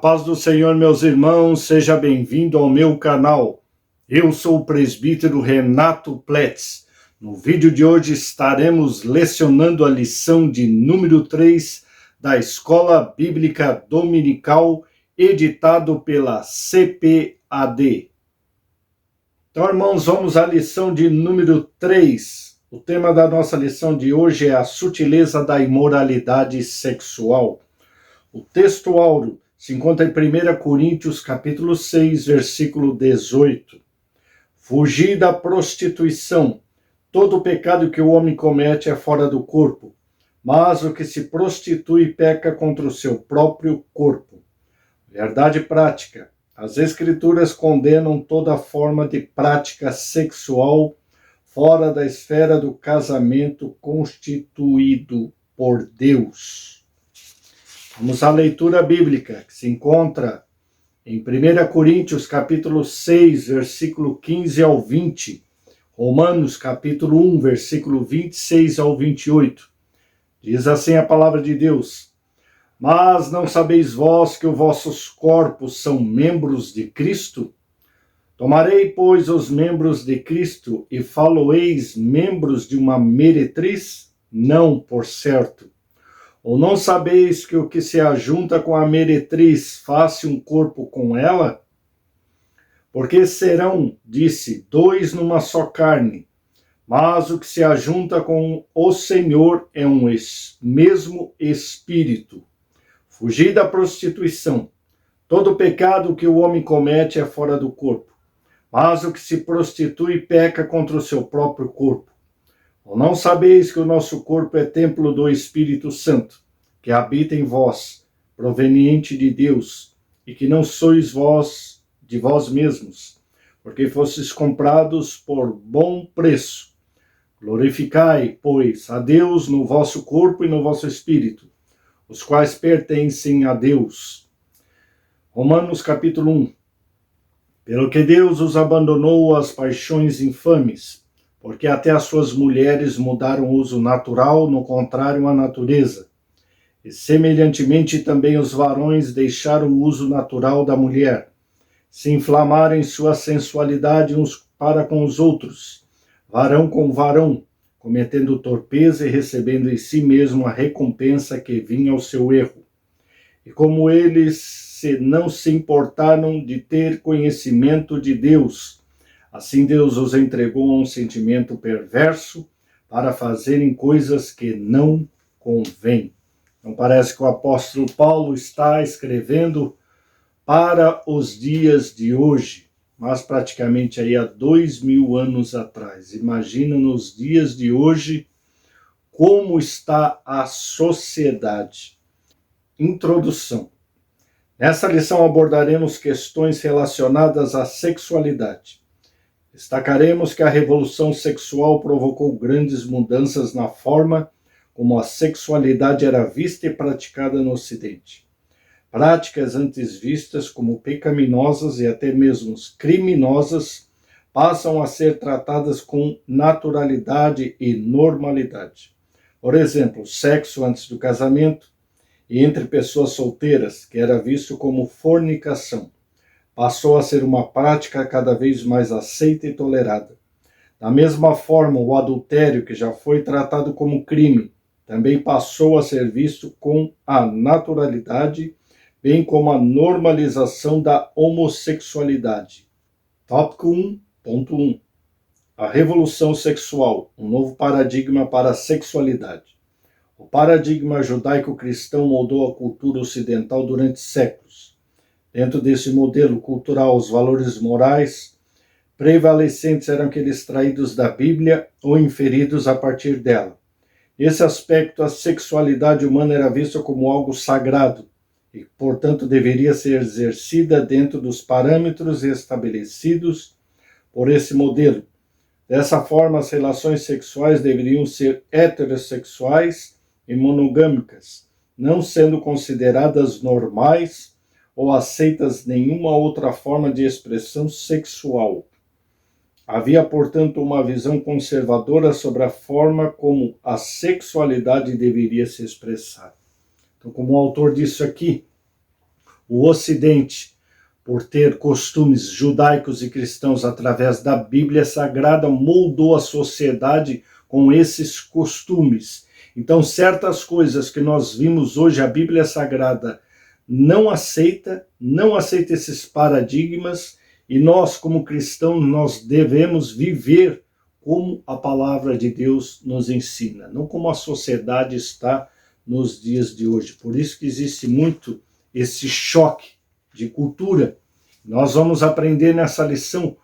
A paz do Senhor, meus irmãos, seja bem-vindo ao meu canal. Eu sou o presbítero Renato Pletz. No vídeo de hoje estaremos lecionando a lição de número 3 da Escola Bíblica Dominical, editado pela CPAD. Então, irmãos, vamos à lição de número 3. O tema da nossa lição de hoje é a sutileza da imoralidade sexual. O texto áureo se encontra em 1 Coríntios, capítulo 6, versículo 18. Fugir da prostituição. Todo pecado que o homem comete é fora do corpo, mas o que se prostitui peca contra o seu próprio corpo. Verdade prática. As Escrituras condenam toda forma de prática sexual fora da esfera do casamento constituído por Deus. Vamos à leitura bíblica, que se encontra em 1 Coríntios, capítulo 6, versículo 15 ao 20, Romanos, capítulo 1, versículo 26 ao 28. Diz assim a palavra de Deus: Mas não sabeis vós que os vossos corpos são membros de Cristo? Tomarei, pois, os membros de Cristo e falo-eis membros de uma meretriz? Não, por certo. Ou não sabeis que o que se ajunta com a meretriz faz um corpo com ela? Porque serão, disse, dois numa só carne. Mas o que se ajunta com o Senhor é um mesmo espírito. Fugir da prostituição. Todo pecado que o homem comete é fora do corpo, mas o que se prostitui peca contra o seu próprio corpo. Ou não sabeis que o nosso corpo é templo do Espírito Santo, que habita em vós, proveniente de Deus, e que não sois vós de vós mesmos, porque fostes comprados por bom preço. Glorificai, pois, a Deus no vosso corpo e no vosso espírito, os quais pertencem a Deus. Romanos capítulo 1. Pelo que Deus os abandonou às paixões infames, porque até as suas mulheres mudaram o uso natural, no contrário à natureza. E semelhantemente também os varões deixaram o uso natural da mulher, se inflamaram em sua sensualidade uns para com os outros, varão com varão, cometendo torpeza e recebendo em si mesmo a recompensa que vinha ao seu erro. E como eles não se importaram de ter conhecimento de Deus, assim Deus os entregou a um sentimento perverso para fazerem coisas que não convêm. Então parece que o apóstolo Paulo está escrevendo para os dias de hoje, mas praticamente aí há 2000 anos atrás. Imagina nos dias de hoje como está a sociedade. Introdução. Nessa lição abordaremos questões relacionadas à sexualidade. Destacaremos que a revolução sexual provocou grandes mudanças na forma como a sexualidade era vista e praticada no Ocidente. Práticas antes vistas como pecaminosas e até mesmo criminosas passam a ser tratadas com naturalidade e normalidade. Por exemplo, sexo antes do casamento e entre pessoas solteiras, que era visto como fornicação, passou a ser uma prática cada vez mais aceita e tolerada. Da mesma forma, o adultério, que já foi tratado como crime, também passou a ser visto com a naturalidade, bem como a normalização da homossexualidade. Tópico 1.1. A revolução sexual, um novo paradigma para a sexualidade. O paradigma judaico-cristão moldou a cultura ocidental durante séculos. Dentro desse modelo cultural, os valores morais prevalecentes eram aqueles extraídos da Bíblia ou inferidos a partir dela. Nesse aspecto, a sexualidade humana era vista como algo sagrado e, portanto, deveria ser exercida dentro dos parâmetros estabelecidos por esse modelo. Dessa forma, as relações sexuais deveriam ser heterossexuais e monogâmicas, não sendo consideradas normais ou aceitas nenhuma outra forma de expressão sexual. Havia, portanto, uma visão conservadora sobre a forma como a sexualidade deveria se expressar. Então, como o autor disse aqui, o Ocidente, por ter costumes judaicos e cristãos através da Bíblia Sagrada, moldou a sociedade com esses costumes. Então, certas coisas que nós vimos hoje, a Bíblia Sagrada não aceita esses paradigmas, e nós, como cristãos, nós devemos viver como a palavra de Deus nos ensina, não como a sociedade está nos dias de hoje. Por isso que existe muito esse choque de cultura. Nós vamos aprender nessa lição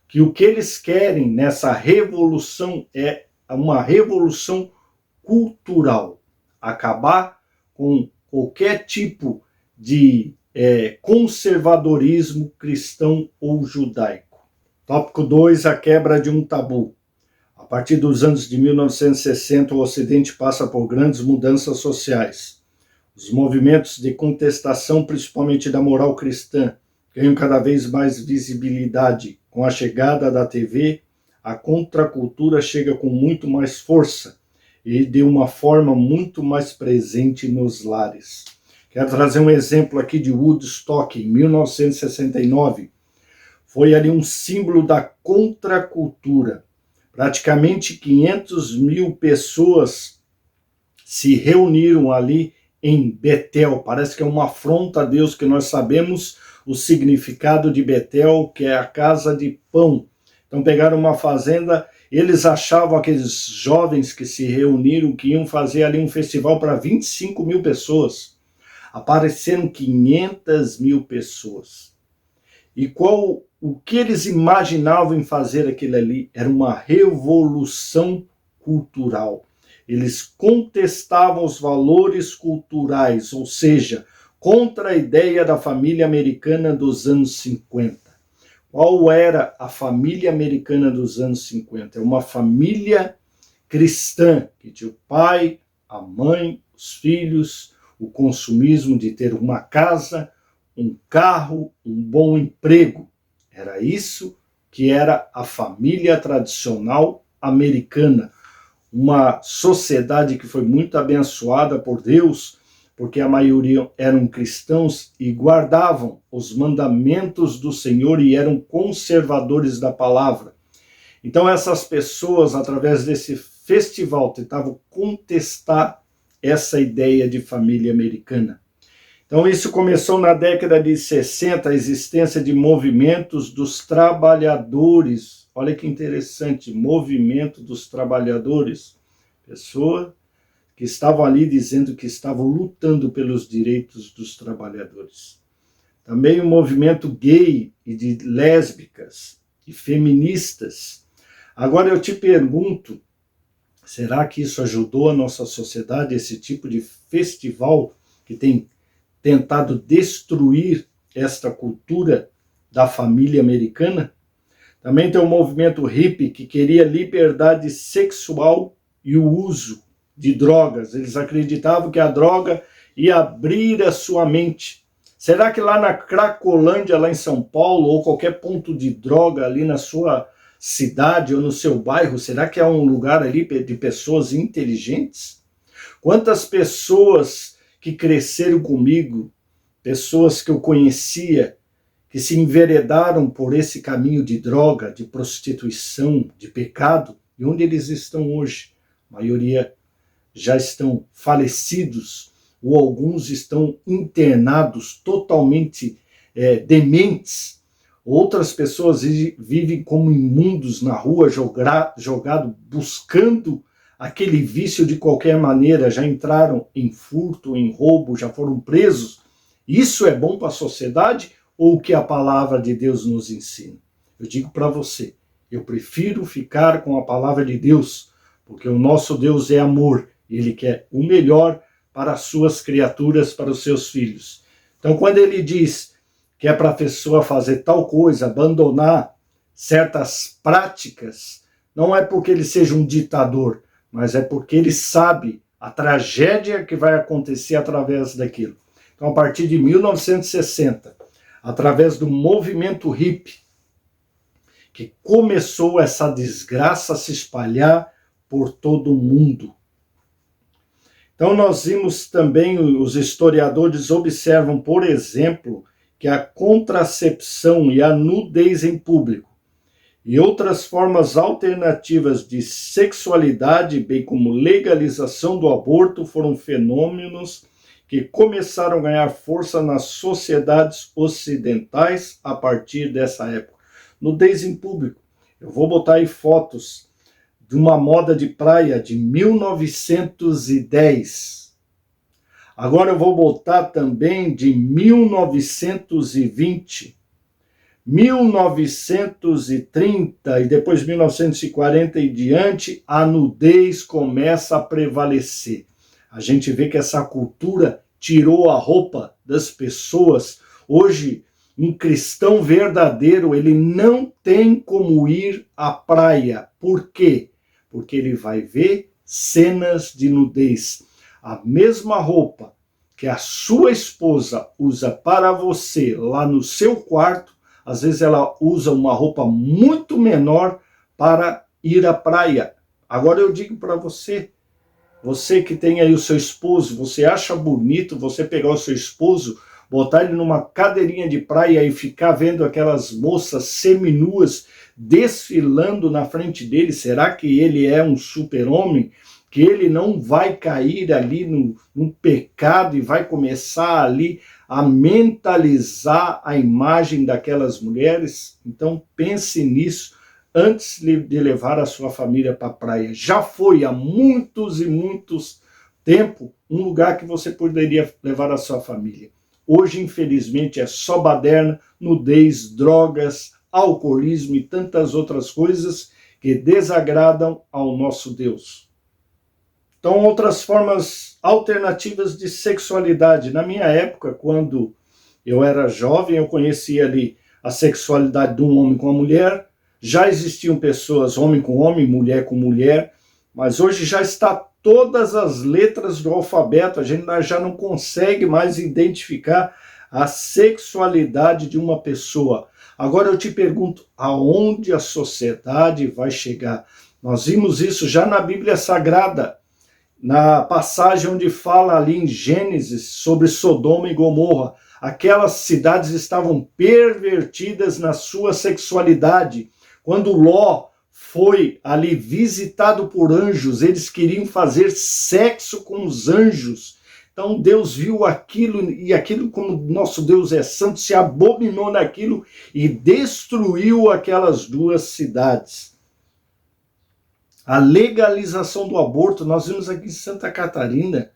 que o que eles querem nessa revolução é uma revolução cultural, acabar com qualquer tipo de conservadorismo cristão ou judaico. Tópico 2, a quebra de um tabu. A partir dos anos de 1960, o Ocidente passa por grandes mudanças sociais. Os movimentos de contestação, principalmente da moral cristã, ganham cada vez mais visibilidade. Com a chegada da TV, a contracultura chega com muito mais força e de uma forma muito mais presente nos lares. Quero trazer um exemplo aqui de Woodstock, em 1969. Foi ali um símbolo da contracultura. Praticamente 500 mil pessoas se reuniram ali em Betel. Parece que é uma afronta a Deus, que nós sabemos o significado de Betel, que é a casa de pão. Então pegaram uma fazenda, eles achavam, aqueles jovens que se reuniram, que iam fazer ali um festival para 25 mil pessoas. Apareceram 500 mil pessoas. E o que eles imaginavam em fazer aquilo ali? Era uma revolução cultural. Eles contestavam os valores culturais, ou seja, contra a ideia da família americana dos anos 50. Qual era a família americana dos anos 50? É uma família cristã, que tinha o pai, a mãe, os filhos, o consumismo de ter uma casa, um carro, um bom emprego. Era isso que era a família tradicional americana. Uma sociedade que foi muito abençoada por Deus, porque a maioria eram cristãos e guardavam os mandamentos do Senhor e eram conservadores da palavra. Então essas pessoas, através desse festival, tentavam contestar essa ideia de família americana. Então isso começou na década de 60, a existência de movimentos dos trabalhadores. Olha que interessante, movimento dos trabalhadores. Pessoas que estavam ali dizendo que estavam lutando pelos direitos dos trabalhadores. Também o movimento gay e de lésbicas e feministas. Agora eu te pergunto, será que isso ajudou a nossa sociedade, esse tipo de festival que tem tentado destruir esta cultura da família americana? Também tem o movimento hippie, que queria liberdade sexual e o uso de drogas. Eles acreditavam que a droga ia abrir a sua mente. Será que lá na Cracolândia, lá em São Paulo, ou qualquer ponto de droga ali na sua cidade ou no seu bairro, será que é um lugar ali de pessoas inteligentes? Quantas pessoas que cresceram comigo, pessoas que eu conhecia, que se enveredaram por esse caminho de droga, de prostituição, de pecado, e onde eles estão hoje? A maioria já estão falecidos, ou alguns estão internados, totalmente dementes. Outras pessoas vivem como imundos na rua, jogado, buscando aquele vício de qualquer maneira, já entraram em furto, em roubo, já foram presos. Isso é bom para a sociedade ou o que a palavra de Deus nos ensina? Eu digo para você, eu prefiro ficar com a palavra de Deus, porque o nosso Deus é amor, ele quer o melhor para as suas criaturas, para os seus filhos. Então, quando ele diz que é para a pessoa fazer tal coisa, abandonar certas práticas, não é porque ele seja um ditador, mas é porque ele sabe a tragédia que vai acontecer através daquilo. Então, a partir de 1960, através do movimento hippie, que começou essa desgraça a se espalhar por todo o mundo. Então nós vimos também, os historiadores observam, por exemplo, que a contracepção e a nudez em público e outras formas alternativas de sexualidade, bem como legalização do aborto, foram fenômenos que começaram a ganhar força nas sociedades ocidentais a partir dessa época. Nudez em público. Eu vou botar aí fotos de uma moda de praia de 1910. Agora eu vou botar também de 1920, 1930 e depois 1940 e diante, a nudez começa a prevalecer. A gente vê que essa cultura tirou a roupa das pessoas. Hoje, um cristão verdadeiro, ele não tem como ir à praia. Por quê? Porque ele vai ver cenas de nudez. A mesma roupa que a sua esposa usa para você lá no seu quarto, às vezes ela usa uma roupa muito menor para ir à praia. Agora eu digo para você, você que tem aí o seu esposo, você acha bonito você pegar o seu esposo, botar ele numa cadeirinha de praia e ficar vendo aquelas moças seminuas desfilando na frente dele? Será que ele é um super-homem? Que ele não vai cair ali num pecado e vai começar ali a mentalizar a imagem daquelas mulheres? Então pense nisso antes de levar a sua família para a praia. Já foi há muitos e muitos tempo um lugar que você poderia levar a sua família. Hoje, infelizmente, é só baderna, nudez, drogas, alcoolismo e tantas outras coisas que desagradam ao nosso Deus. Então, outras formas alternativas de sexualidade. Na minha época, quando eu era jovem, eu conhecia ali a sexualidade de um homem com a mulher. Já existiam pessoas, homem com homem, mulher com mulher, mas hoje já está todas as letras do alfabeto, a gente já não consegue mais identificar a sexualidade de uma pessoa. Agora eu te pergunto, aonde a sociedade vai chegar? Nós vimos isso já na Bíblia Sagrada, na passagem onde fala ali em Gênesis sobre Sodoma e Gomorra. Aquelas cidades estavam pervertidas na sua sexualidade. Quando Ló foi ali visitado por anjos, eles queriam fazer sexo com os anjos. Então Deus viu aquilo, e aquilo, como nosso Deus é santo, se abominou naquilo e destruiu aquelas duas cidades. A legalização do aborto, nós vimos aqui em Santa Catarina,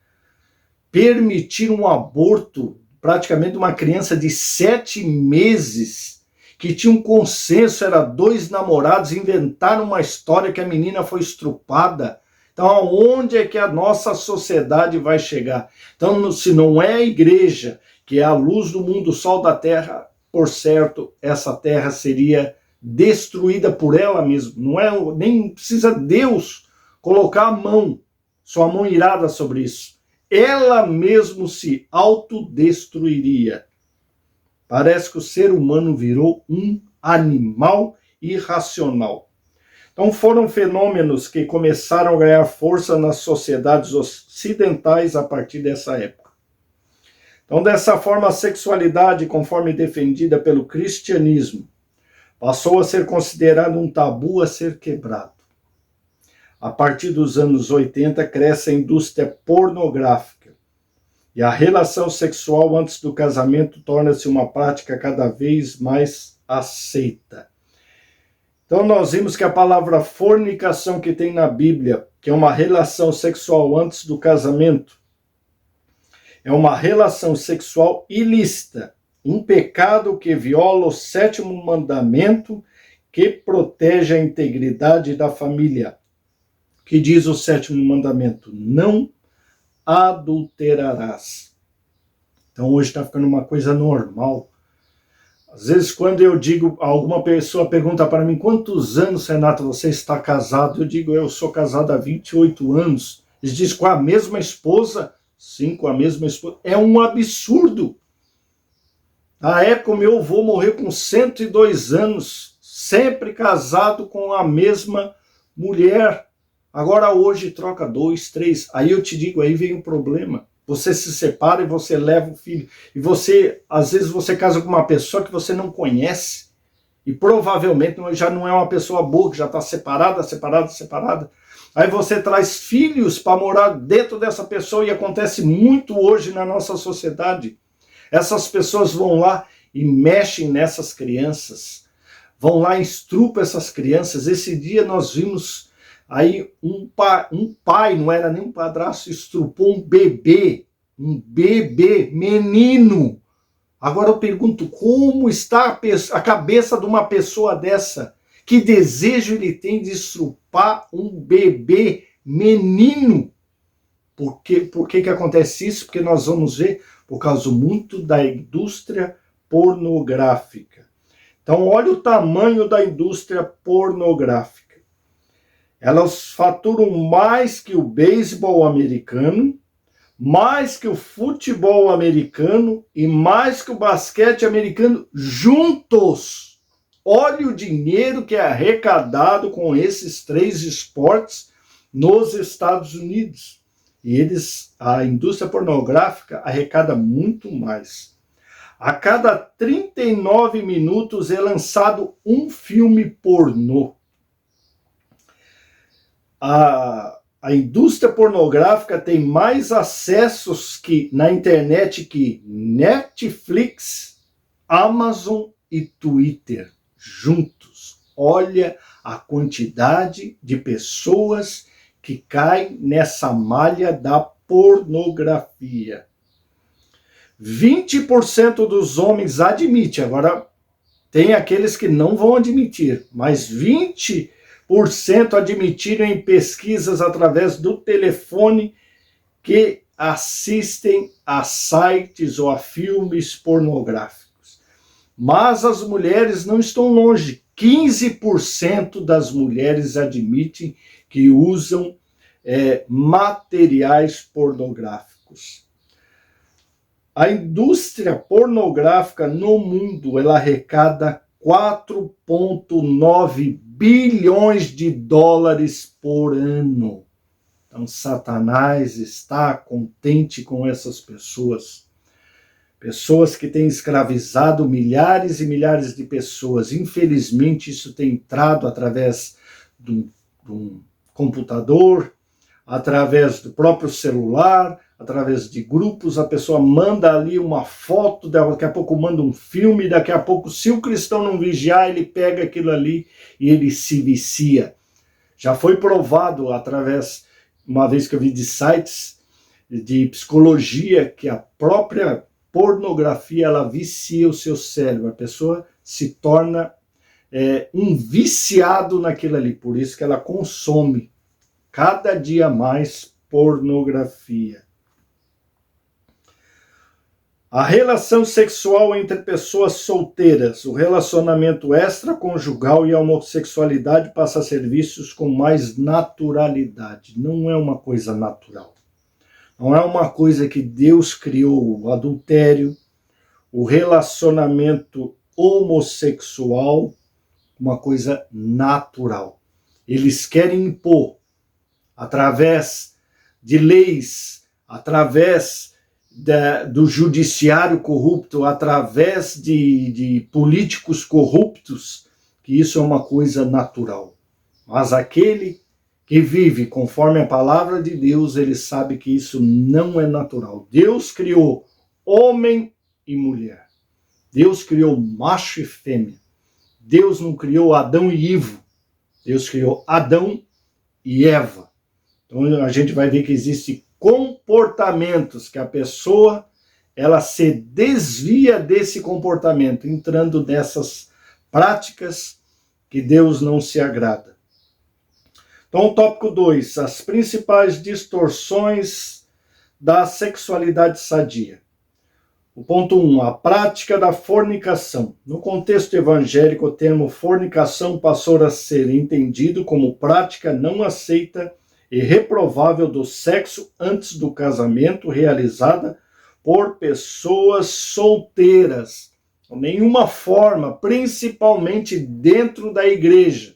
permitir um aborto praticamente de uma criança de 7 meses, que tinha um consenso, era 2 namorados, inventaram uma história que a menina foi estrupada. Então, aonde é que a nossa sociedade vai chegar? Então, se não é a igreja, que é a luz do mundo, o sol da terra, por certo, essa terra seria destruída por ela mesma. Não é, nem precisa Deus colocar a mão, sua mão irada sobre isso. Ela mesmo se autodestruiria. Parece que o ser humano virou um animal irracional. Então foram fenômenos que começaram a ganhar força nas sociedades ocidentais a partir dessa época. Então, dessa forma, a sexualidade, conforme defendida pelo cristianismo, passou a ser considerado um tabu a ser quebrado. A partir dos anos 80, cresce a indústria pornográfica e a relação sexual antes do casamento torna-se uma prática cada vez mais aceita. Então nós vimos que a palavra fornicação que tem na Bíblia, que é uma relação sexual antes do casamento, é uma relação sexual ilícita, um pecado que viola o 7º mandamento, que protege a integridade da família. Que diz o 7º mandamento? Não adulterarás. Então hoje está ficando uma coisa normal. Às vezes quando eu digo, alguma pessoa pergunta para mim, quantos anos, Renato, você está casado? Eu digo, eu sou casado há 28 anos. Eles dizem, com a mesma esposa? Sim, com a mesma esposa. É um absurdo. Na época, o meu avô morreu com 102 anos, sempre casado com a mesma mulher. Agora hoje troca 2, 3. Aí eu te digo, aí vem um problema. Você se separa e você leva o filho. E você, às vezes você casa com uma pessoa que você não conhece. E provavelmente já não é uma pessoa boa, que já está separada. Aí você traz filhos para morar dentro dessa pessoa e acontece muito hoje na nossa sociedade. Essas pessoas vão lá e mexem nessas crianças. Vão lá e estrupam essas crianças. Esse dia nós vimos aí um pai, não era nem um padrasto, estrupou um bebê, menino. Agora eu pergunto, como está a cabeça de uma pessoa dessa? Que desejo ele tem de estrupar um bebê menino? Por que acontece isso? Porque nós vamos ver por causa muito da indústria pornográfica. Então, olha o tamanho da indústria pornográfica. Elas faturam mais que o beisebol americano, mais que o futebol americano e mais que o basquete americano juntos. Olha o dinheiro que é arrecadado com esses 3 esportes nos Estados Unidos. E a indústria pornográfica arrecada muito mais. A cada 39 minutos é lançado um filme pornô. A indústria pornográfica tem mais acessos na internet que Netflix, Amazon e Twitter juntos. Olha a quantidade de pessoas que caem nessa malha da pornografia. 20% dos homens admite, agora tem aqueles que não vão admitir, mas 20% admitiram em pesquisas através do telefone que assistem a sites ou a filmes pornográficos. Mas as mulheres não estão longe. 15% das mulheres admitem que usam materiais pornográficos. A indústria pornográfica no mundo, ela arrecada 4,9 bilhões de dólares por ano. Então, Satanás está contente com essas pessoas. Pessoas que têm escravizado milhares e milhares de pessoas. Infelizmente, isso tem entrado através de um computador, através do próprio celular, através de grupos. A pessoa manda ali uma foto, daqui a pouco manda um filme, daqui a pouco, se o cristão não vigiar, ele pega aquilo ali e ele se vicia. Já foi provado através, uma vez que eu vi de sites de psicologia, que a própria pornografia, ela vicia o seu cérebro. A pessoa se torna um viciado naquilo ali. Por isso que ela consome cada dia mais pornografia. A relação sexual entre pessoas solteiras, o relacionamento extraconjugal e a homossexualidade passa a ser vistos com mais naturalidade. Não é uma coisa natural. Não é uma coisa que Deus criou. O adultério, o relacionamento homossexual, uma coisa natural. Eles querem impor, através de leis, através do judiciário corrupto, através de políticos corruptos, que isso é uma coisa natural. Mas aquele que vive conforme a palavra de Deus, ele sabe que isso não é natural. Deus criou homem e mulher. Deus criou macho e fêmea. Deus não criou Adão e Ivo. Deus criou Adão e Eva. Então a gente vai ver que existem comportamentos que a pessoa ela se desvia desse comportamento, entrando nessas práticas que Deus não se agrada. Então, o tópico 2, as principais distorções da sexualidade sadia. O ponto 1, a prática da fornicação. No contexto evangélico, o termo fornicação passou a ser entendido como prática não aceita e reprovável do sexo antes do casamento, realizada por pessoas solteiras. De nenhuma forma, principalmente dentro da igreja.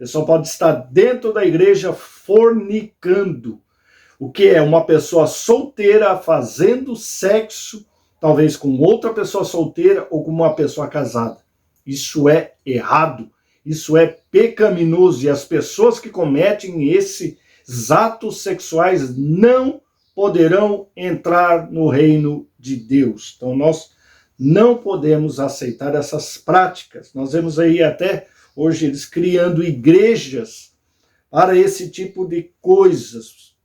A pessoa pode estar dentro da igreja fornicando, o que é uma pessoa solteira fazendo sexo, talvez com outra pessoa solteira ou com uma pessoa casada. Isso é errado, isso é pecaminoso, e as pessoas que cometem esses atos sexuais não poderão entrar no reino de Deus. Então nós não podemos aceitar essas práticas. Nós vemos aí até hoje eles criando igrejas para esse tipo de coisas.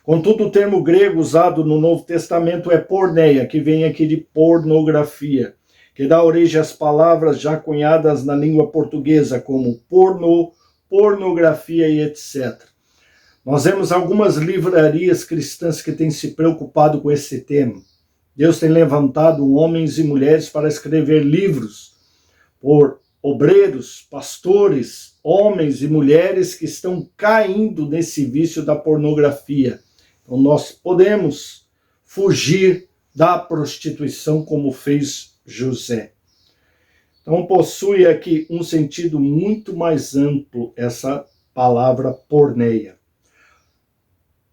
Contudo, o termo grego usado no Novo Testamento é porneia, que vem aqui de pornografia, que dá origem às palavras já cunhadas na língua portuguesa, como pornô, pornografia e etc. Nós vemos algumas livrarias cristãs que têm se preocupado com esse tema. Deus tem levantado homens e mulheres para escrever livros por obreiros, pastores, homens e mulheres que estão caindo nesse vício da pornografia. Então nós podemos fugir da prostituição como fez José. Então possui aqui um sentido muito mais amplo essa palavra porneia.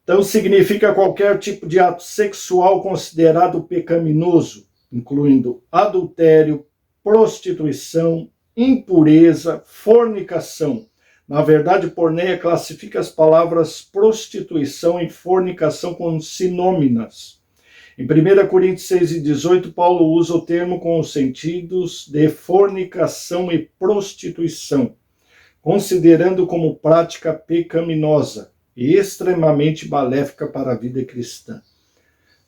Então significa qualquer tipo de ato sexual considerado pecaminoso, incluindo adultério, prostituição, impureza, fornicação. Na verdade, porneia classifica as palavras prostituição e fornicação como sinônimas. Em 1 Coríntios 6:18, Paulo usa o termo com os sentidos de fornicação e prostituição, considerando como prática pecaminosa e extremamente maléfica para a vida cristã.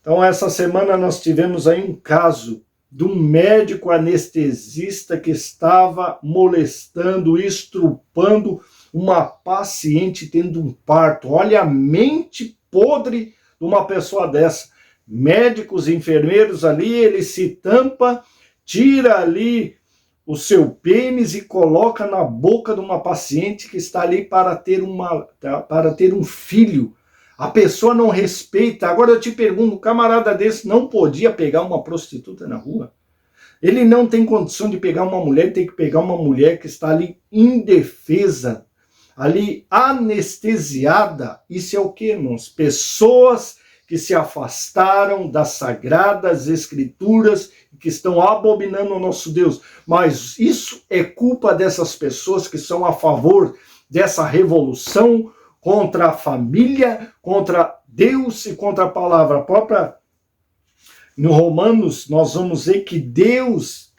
Então, essa semana nós tivemos aí um caso de um médico anestesista que estava molestando, estrupando uma paciente tendo um parto. Olha a mente podre de uma pessoa dessa. Médicos, enfermeiros ali, ele se tampa, tira ali o seu pênis e coloca na boca de uma paciente que está ali para ter um filho. A pessoa não respeita. Agora eu te pergunto, um camarada desse não podia pegar uma prostituta na rua? Ele não tem condição de pegar uma mulher, ele tem que pegar uma mulher que está ali indefesa, ali anestesiada. Isso é o que, irmãos? Pessoas que se afastaram das sagradas escrituras e que estão abominando o nosso Deus. Mas isso é culpa dessas pessoas que são a favor dessa revolução contra a família, contra Deus e contra a palavra própria. No Romanos, nós vamos ver que Deus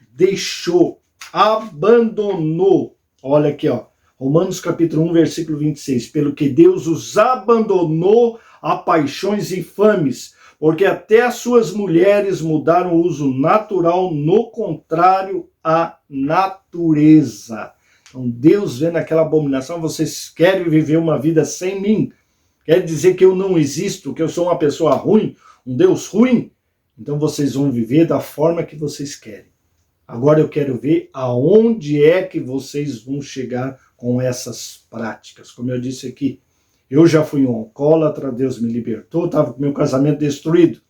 abandonou. Olha aqui, ó. Romanos capítulo 1, versículo 26. Pelo que Deus os abandonou a paixões infames, porque até as suas mulheres mudaram o uso natural, no contrário à natureza. Então Deus vê naquela abominação, vocês querem viver uma vida sem mim? Quer dizer que eu não existo, que eu sou uma pessoa ruim, um Deus ruim? Então vocês vão viver da forma que vocês querem. Agora eu quero ver aonde é que vocês vão chegar com essas práticas. Como eu disse aqui, eu já fui um alcoólatra, Deus me libertou, estava com meu casamento destruído.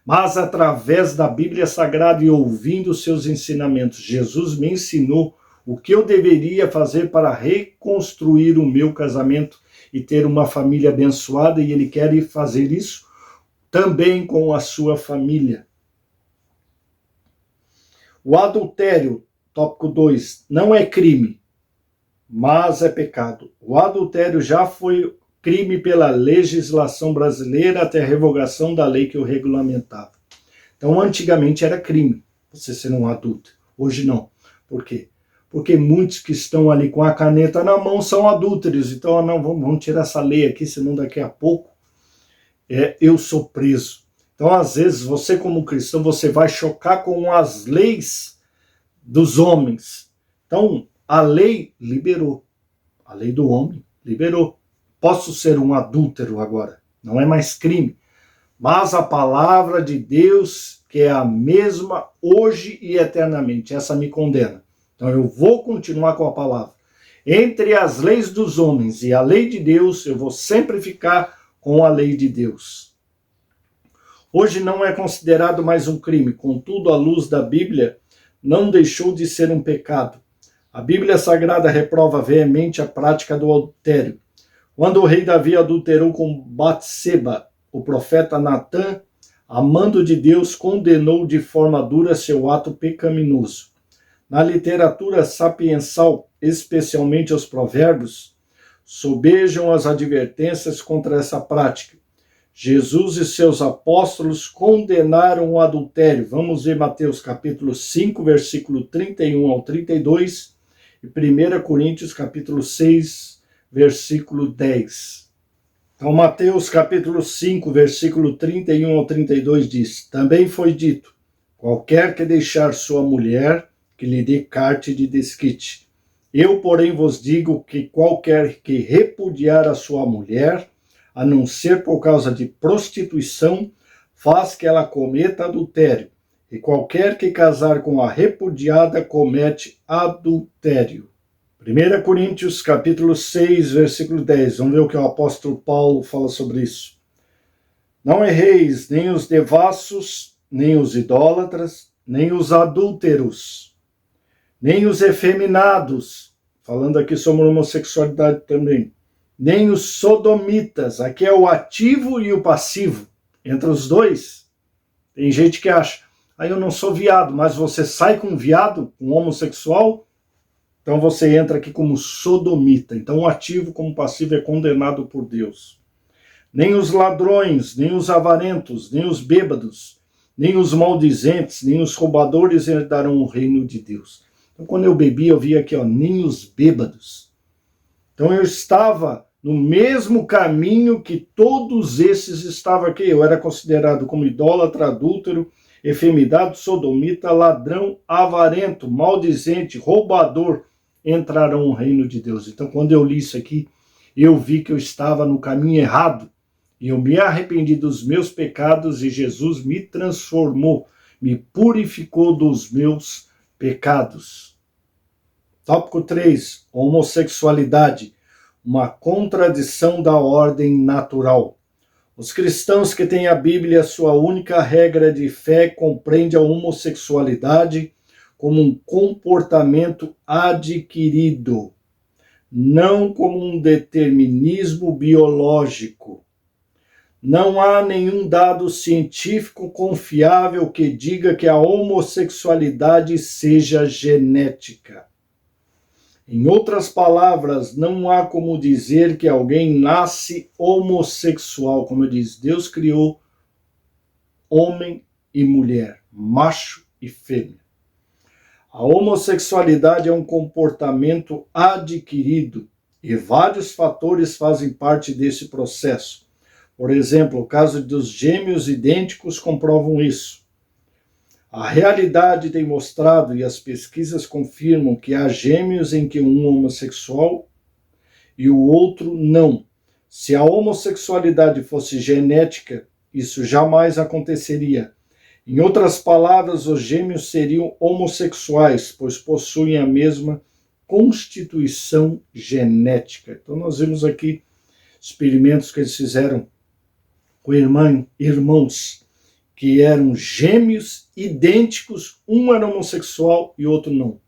Mas através da Bíblia Sagrada e ouvindo os seus ensinamentos, Jesus me ensinou o que eu deveria fazer para reconstruir o meu casamento e ter uma família abençoada, e Ele quer fazer isso também com a sua família. O adultério, tópico 2, não é crime, mas é pecado. O adultério já foi crime pela legislação brasileira até a revogação da lei que o regulamentava. Então, antigamente era crime você ser um adúltero. Hoje não. Por quê? Porque muitos que estão ali com a caneta na mão são adúlteros. Então, não, vamos tirar essa lei aqui, senão daqui a pouco eu sou preso. Então, às vezes, você como cristão, você vai chocar com as leis dos homens. Então, a lei liberou. A lei do homem liberou. Posso ser um adúltero agora. Não é mais crime. Mas a palavra de Deus, que é a mesma hoje e eternamente, essa me condena. Então, eu vou continuar com a palavra. Entre as leis dos homens e a lei de Deus, eu vou sempre ficar com a lei de Deus. Hoje não é considerado mais um crime, contudo, à luz da Bíblia, não deixou de ser um pecado. A Bíblia Sagrada reprova veemente a prática do adultério. Quando o rei Davi adulterou com Batseba, o profeta Natã, amando de Deus, condenou de forma dura seu ato pecaminoso. Na literatura sapiensal, especialmente os provérbios, sobejam as advertências contra essa prática. Jesus e seus apóstolos condenaram o adultério. Vamos ver Mateus capítulo 5, versículo 31 ao 32 e 1 Coríntios capítulo 6, versículo 10. Então, Mateus capítulo 5, versículo 31 ao 32 diz: Também foi dito, qualquer que deixar sua mulher, que lhe dê carta de desquite. Eu, porém, vos digo que qualquer que repudiar a sua mulher, a não ser por causa de prostituição, faz que ela cometa adultério. E qualquer que casar com a repudiada comete adultério. 1 Coríntios capítulo 6, versículo 10. Vamos ver o que o apóstolo Paulo fala sobre isso. Não erreis nem os devassos, nem os idólatras, nem os adúlteros, nem os efeminados, falando aqui sobre homossexualidade também, nem os sodomitas, aqui é o ativo e o passivo, entre os dois. Tem gente que acha, eu não sou viado, mas você sai com viado, com homossexual, então você entra aqui como sodomita. Então o ativo como passivo é condenado por Deus. Nem os ladrões, nem os avarentos, nem os bêbados, nem os maldizentes, nem os roubadores herdarão o reino de Deus. Então quando eu bebi, eu vi aqui, nem os bêbados. Então eu estava no mesmo caminho que todos esses estavam aqui. Eu era considerado como idólatra, adúltero, efeminado, sodomita, ladrão, avarento, maldizente, roubador, entrarão no reino de Deus. Então, quando eu li isso aqui, eu vi que eu estava no caminho errado, e eu me arrependi dos meus pecados, e Jesus me transformou, me purificou dos meus pecados. Tópico 3, homossexualidade, uma contradição da ordem natural. Os cristãos que têm a Bíblia, sua única regra de fé, compreendem a homossexualidade como um comportamento adquirido, não como um determinismo biológico. Não há nenhum dado científico confiável que diga que a homossexualidade seja genética. Em outras palavras, não há como dizer que alguém nasce homossexual. Como eu disse, Deus criou homem e mulher, macho e fêmea. A homossexualidade é um comportamento adquirido e vários fatores fazem parte desse processo. Por exemplo, o caso dos gêmeos idênticos comprovam isso. A realidade tem mostrado, e as pesquisas confirmam, que há gêmeos em que um é homossexual e o outro não. Se a homossexualidade fosse genética, isso jamais aconteceria. Em outras palavras, os gêmeos seriam homossexuais, pois possuem a mesma constituição genética. Então nós vimos aqui experimentos que eles fizeram com irmãos que eram gêmeos idênticos, um era homossexual e outro não. O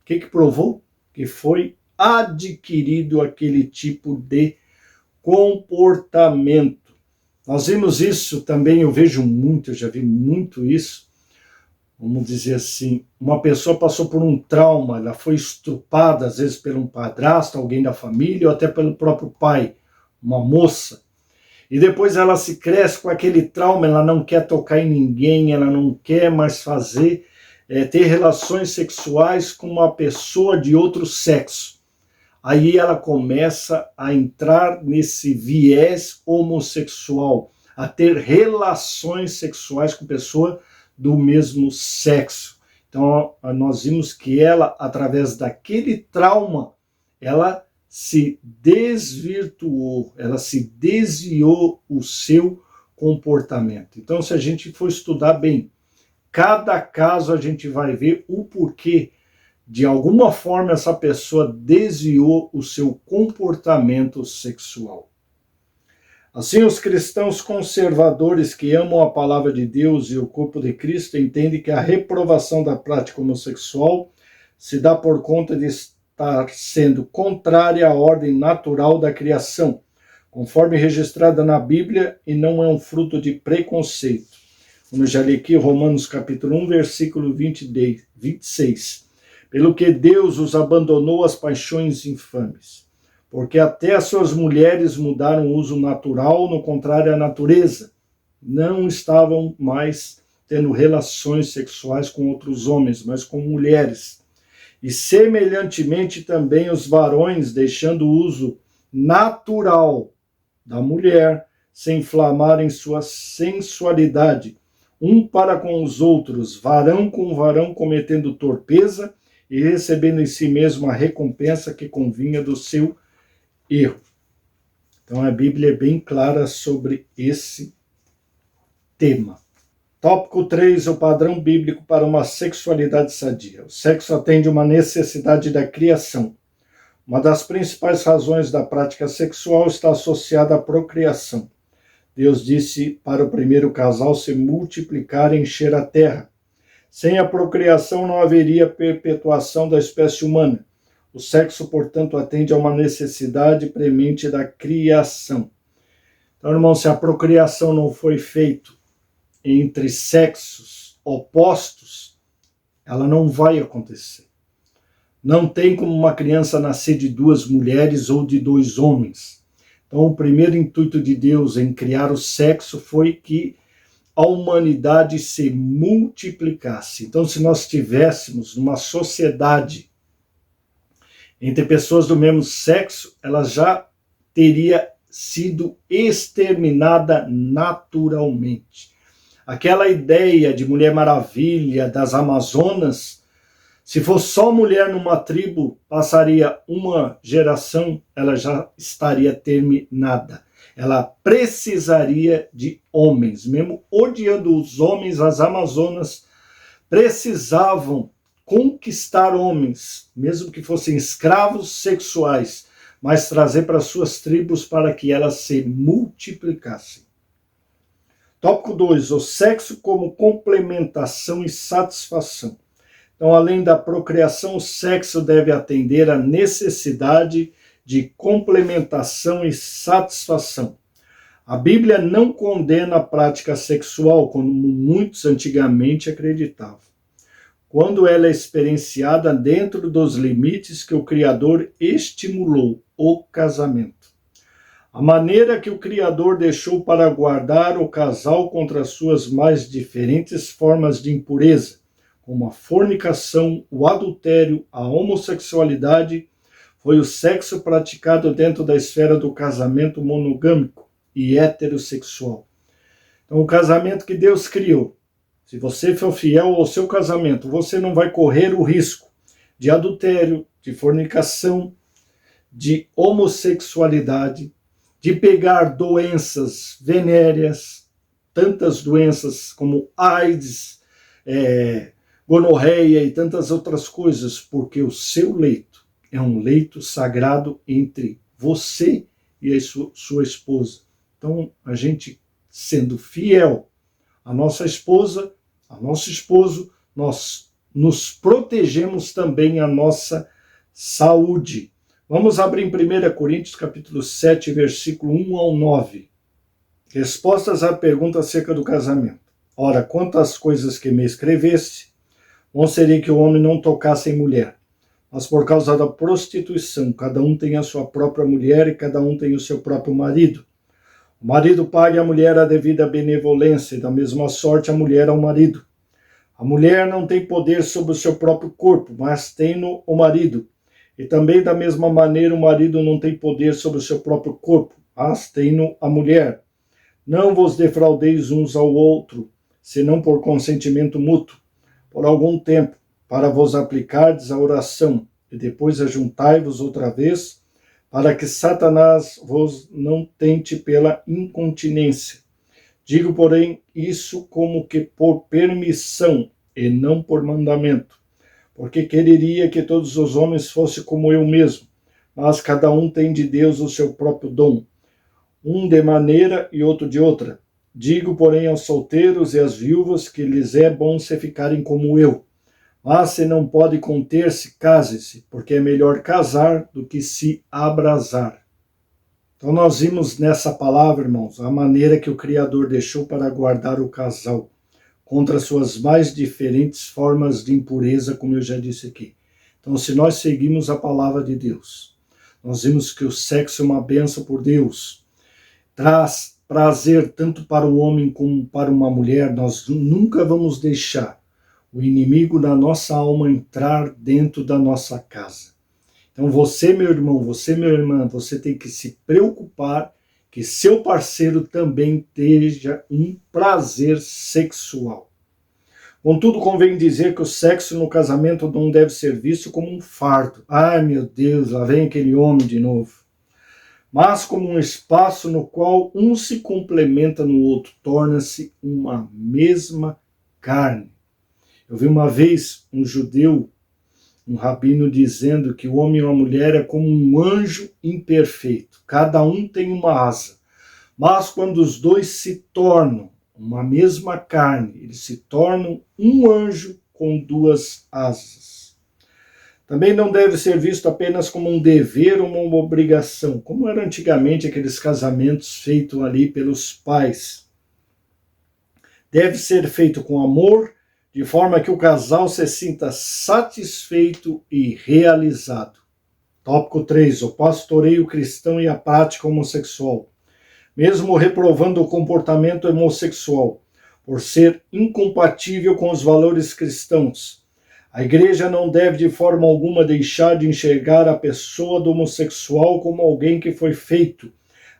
que provou? Que foi adquirido aquele tipo de comportamento. Nós vimos isso também, eu já vi muito isso. Vamos dizer assim, uma pessoa passou por um trauma, ela foi estrupada, às vezes, por um padrasto, alguém da família, ou até pelo próprio pai, uma moça. E depois ela se cresce com aquele trauma, ela não quer tocar em ninguém, ela não quer mais ter relações sexuais com uma pessoa de outro sexo. Aí ela começa a entrar nesse viés homossexual, a ter relações sexuais com pessoa do mesmo sexo. Então nós vimos que ela, através daquele trauma, ela se desvirtuou, ela se desviou o seu comportamento. Então, se a gente for estudar bem, cada caso a gente vai ver o porquê, de alguma forma, essa pessoa desviou o seu comportamento sexual. Assim, os cristãos conservadores que amam a palavra de Deus e o corpo de Cristo entendem que a reprovação da prática homossexual se dá por conta de estar sendo contrária à ordem natural da criação, conforme registrada na Bíblia, e não é um fruto de preconceito. Como eu já li aqui, Romanos capítulo 1, versículo 26. Pelo que Deus os abandonou às paixões infames, porque até as suas mulheres mudaram o uso natural, no contrário à natureza. Não estavam mais tendo relações sexuais com outros homens, mas com mulheres. E semelhantemente também os varões, deixando o uso natural da mulher, se inflamarem sua sensualidade, um para com os outros, varão com varão, cometendo torpeza e recebendo em si mesmo a recompensa que convinha do seu erro. Então a Bíblia é bem clara sobre esse tema. Tópico 3, o padrão bíblico para uma sexualidade sadia. O sexo atende uma necessidade da criação. Uma das principais razões da prática sexual está associada à procriação. Deus disse para o primeiro casal se multiplicar e encher a terra. Sem a procriação não haveria perpetuação da espécie humana. O sexo, portanto, atende a uma necessidade premente da criação. Então, irmão, se a procriação não foi feita entre sexos opostos, ela não vai acontecer. Não tem como uma criança nascer de duas mulheres ou de dois homens. Então, o primeiro intuito de Deus em criar o sexo foi que a humanidade se multiplicasse. Então, se nós tivéssemos uma sociedade entre pessoas do mesmo sexo, ela já teria sido exterminada naturalmente. Aquela ideia de Mulher Maravilha, das Amazonas, se fosse só mulher numa tribo, passaria uma geração, ela já estaria terminada. Ela precisaria de homens. Mesmo odiando os homens, as Amazonas precisavam conquistar homens, mesmo que fossem escravos sexuais, mas trazer para suas tribos para que elas se multiplicassem. Tópico 2, o sexo como complementação e satisfação. Então, além da procriação, o sexo deve atender à necessidade de complementação e satisfação. A Bíblia não condena a prática sexual, como muitos antigamente acreditavam, quando ela é experienciada dentro dos limites que o Criador estimulou, o casamento. A maneira que o Criador deixou para guardar o casal contra as suas mais diferentes formas de impureza, como a fornicação, o adultério, a homossexualidade, foi o sexo praticado dentro da esfera do casamento monogâmico e heterossexual. Então, o casamento que Deus criou, se você for fiel ao seu casamento, você não vai correr o risco de adultério, de fornicação, de homossexualidade, de pegar doenças venéreas, tantas doenças como AIDS, gonorreia e tantas outras coisas, porque o seu leito é um leito sagrado entre você e a sua esposa. Então, a gente sendo fiel à nossa esposa, ao nosso esposo, nós nos protegemos também a nossa saúde. Vamos abrir em 1 Coríntios capítulo 7, versículo 1 ao 9. Respostas à pergunta acerca do casamento. Ora, quanto às coisas que me escreveste, bom seria que o homem não tocasse em mulher, mas por causa da prostituição, cada um tem a sua própria mulher e cada um tem o seu próprio marido. O marido pague à mulher a devida benevolência, e da mesma sorte a mulher ao marido. A mulher não tem poder sobre o seu próprio corpo, mas tem-no o marido. E também da mesma maneira o marido não tem poder sobre o seu próprio corpo, mas tem-no a mulher. Não vos defraudeis uns ao outro, senão por consentimento mútuo, por algum tempo, para vos aplicardes à oração, e depois ajuntai-vos outra vez, para que Satanás vos não tente pela incontinência. Digo, porém, isso como que por permissão, e não por mandamento, porque quereria que todos os homens fossem como eu mesmo, mas cada um tem de Deus o seu próprio dom, um de maneira e outro de outra. Digo, porém, aos solteiros e às viúvas que lhes é bom se ficarem como eu. Mas se não pode conter-se, case-se, porque é melhor casar do que se abrasar. Então nós vimos nessa palavra, irmãos, a maneira que o Criador deixou para guardar o casal contra suas mais diferentes formas de impureza, como eu já disse aqui. Então, se nós seguimos a palavra de Deus, nós vimos que o sexo é uma bênção por Deus, traz prazer tanto para o homem como para uma mulher. Nós nunca vamos deixar o inimigo da nossa alma entrar dentro da nossa casa. Então você, meu irmão, você, minha irmã, você tem que se preocupar que seu parceiro também tenha um prazer sexual. Contudo, convém dizer que o sexo no casamento não deve ser visto como um fardo. Ai, meu Deus, lá vem aquele homem de novo. Mas como um espaço no qual um se complementa no outro, torna-se uma mesma carne. Eu vi uma vez um judeu, um rabino, dizendo que o homem e a mulher é como um anjo imperfeito. Cada um tem uma asa. Mas quando os dois se tornam uma mesma carne, eles se tornam um anjo com duas asas. Também não deve ser visto apenas como um dever ou uma obrigação, como era antigamente aqueles casamentos feitos ali pelos pais. Deve ser feito com amor, de forma que o casal se sinta satisfeito e realizado. Tópico 3. O pastoreio cristão e a prática homossexual. Mesmo reprovando o comportamento homossexual, por ser incompatível com os valores cristãos, a igreja não deve de forma alguma deixar de enxergar a pessoa do homossexual como alguém que foi feito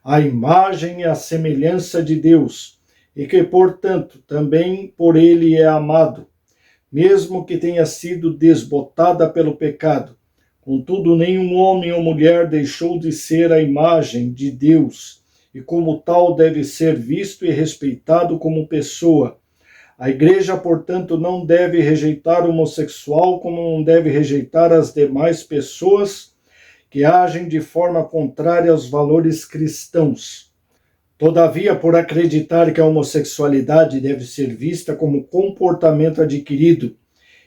à imagem e à semelhança de Deus, e que, portanto, também por ele é amado, mesmo que tenha sido desbotada pelo pecado. Contudo, nenhum homem ou mulher deixou de ser a imagem de Deus, e como tal deve ser visto e respeitado como pessoa. A igreja, portanto, não deve rejeitar o homossexual, como não deve rejeitar as demais pessoas que agem de forma contrária aos valores cristãos. Todavia, por acreditar que a homossexualidade deve ser vista como comportamento adquirido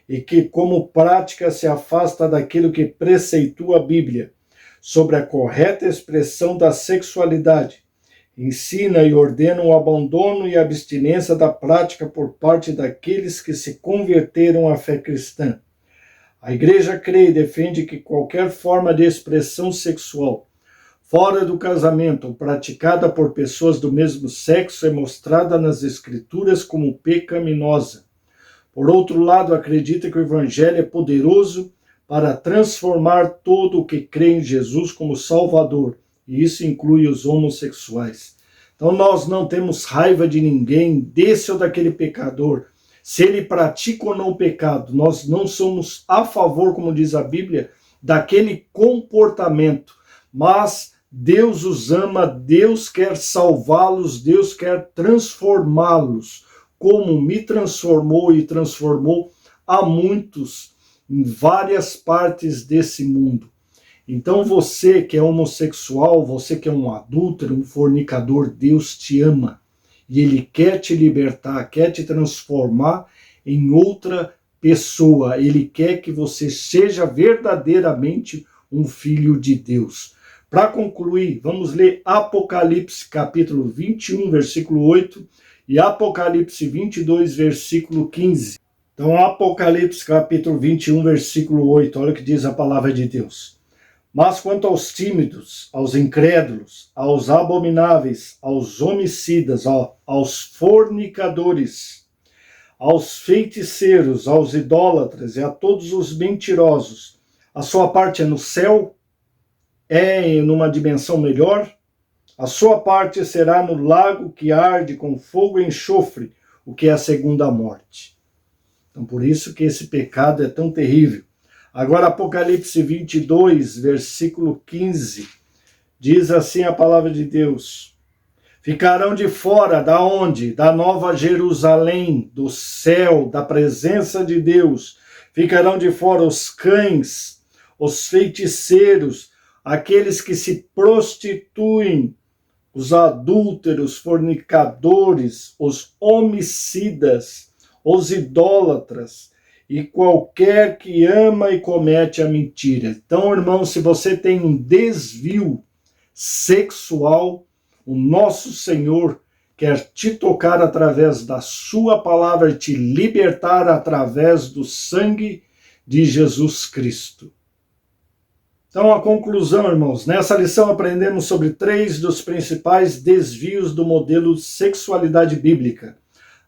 e que, como prática, se afasta daquilo que preceitua a Bíblia sobre a correta expressão da sexualidade, ensina e ordena o abandono e a abstinência da prática por parte daqueles que se converteram à fé cristã. A igreja crê e defende que qualquer forma de expressão sexual fora do casamento ou praticada por pessoas do mesmo sexo é mostrada nas Escrituras como pecaminosa. Por outro lado, acredita que o Evangelho é poderoso para transformar todo o que crê em Jesus como Salvador, e isso inclui os homossexuais. Então nós não temos raiva de ninguém, desse ou daquele pecador. Se ele pratica ou não o pecado, nós não somos a favor, como diz a Bíblia, daquele comportamento. Mas Deus os ama, Deus quer salvá-los, Deus quer transformá-los, como me transformou e transformou a muitos em várias partes desse mundo. Então você que é homossexual, você que é um adúltero, um fornicador, Deus te ama. E Ele quer te libertar, quer te transformar em outra pessoa. Ele quer que você seja verdadeiramente um filho de Deus. Para concluir, vamos ler Apocalipse capítulo 21, versículo 8 e Apocalipse 22, versículo 15. Então, Apocalipse capítulo 21, versículo 8, olha o que diz a palavra de Deus. Mas quanto aos tímidos, aos incrédulos, aos abomináveis, aos homicidas, aos fornicadores, aos feiticeiros, aos idólatras e a todos os mentirosos, a sua parte é no céu? É numa dimensão melhor? A sua parte será no lago que arde com fogo e enxofre, o que é a segunda morte. Então, por isso que esse pecado é tão terrível. Agora, Apocalipse 22, versículo 15, diz assim a palavra de Deus: ficarão de fora, da onde? Da Nova Jerusalém, do céu, da presença de Deus. Ficarão de fora os cães, os feiticeiros, aqueles que se prostituem, os adúlteros, fornicadores, os homicidas, os idólatras, e qualquer que ama e comete a mentira. Então, irmão, se você tem um desvio sexual, o nosso Senhor quer te tocar através da sua palavra e te libertar através do sangue de Jesus Cristo. Então, a conclusão, irmãos, nessa lição aprendemos sobre 3 dos principais desvios do modelo sexualidade bíblica: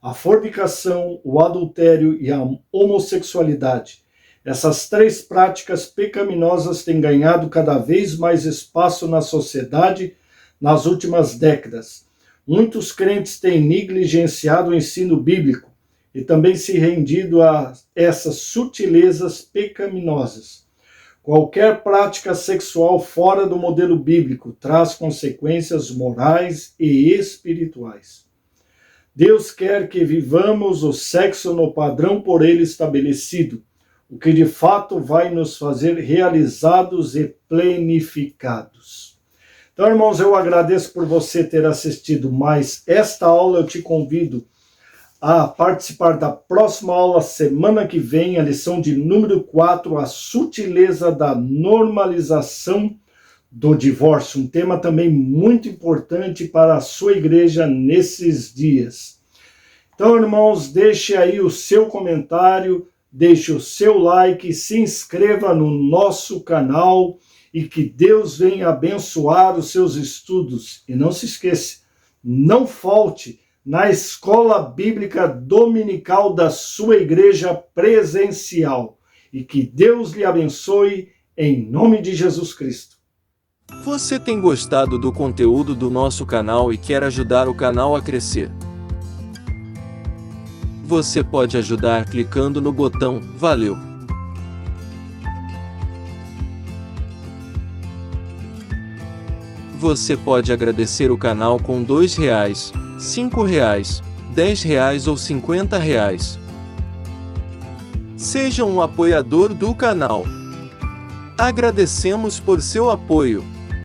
a fornicação, o adultério e a homossexualidade. Essas 3 práticas pecaminosas têm ganhado cada vez mais espaço na sociedade nas últimas décadas. Muitos crentes têm negligenciado o ensino bíblico e também se rendido a essas sutilezas pecaminosas. Qualquer prática sexual fora do modelo bíblico traz consequências morais e espirituais. Deus quer que vivamos o sexo no padrão por ele estabelecido, o que de fato vai nos fazer realizados e plenificados. Então, irmãos, eu agradeço por você ter assistido mais esta aula. Eu te convido a participar da próxima aula semana que vem, a lição de número 4, a sutileza da normalização do divórcio, um tema também muito importante para a sua igreja nesses dias. Então, irmãos, deixe aí o seu comentário, deixe o seu like, se inscreva no nosso canal e que Deus venha abençoar os seus estudos. E não se esqueça, não falte na escola bíblica dominical da sua igreja presencial. E que Deus lhe abençoe em nome de Jesus Cristo. Você tem gostado do conteúdo do nosso canal e quer ajudar o canal a crescer? Você pode ajudar clicando no botão Valeu. Você pode agradecer o canal com R$2, R$5, R$10 ou R$50. Seja um apoiador do canal. Agradecemos por seu apoio.